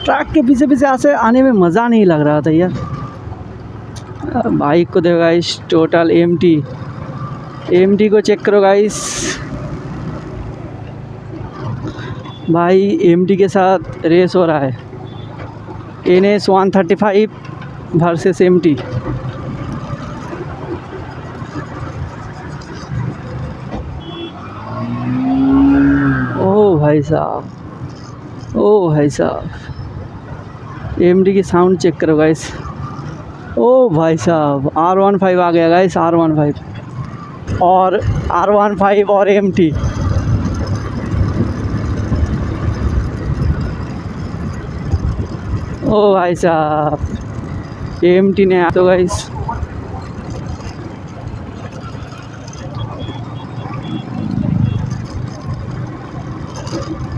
Truck के पीछे पीछे ऐसे आने में मज़ा नहीं लग रहा था यार। बाइक को देखो गाइस, टोटल एमटी को चेक करो गाइस। भाई एमटी के साथ रेस हो रहा है, NS 135 वर्सेस एमटी। ओ भाई साहब, ओ भाई साहब, एमटी की साउंड चेक करो गाइस। ओ भाई साहब, R15 आ गया गाइस, R15 और R15 और एमटी। ओ भाई साहब, एमटी ने तो गाइस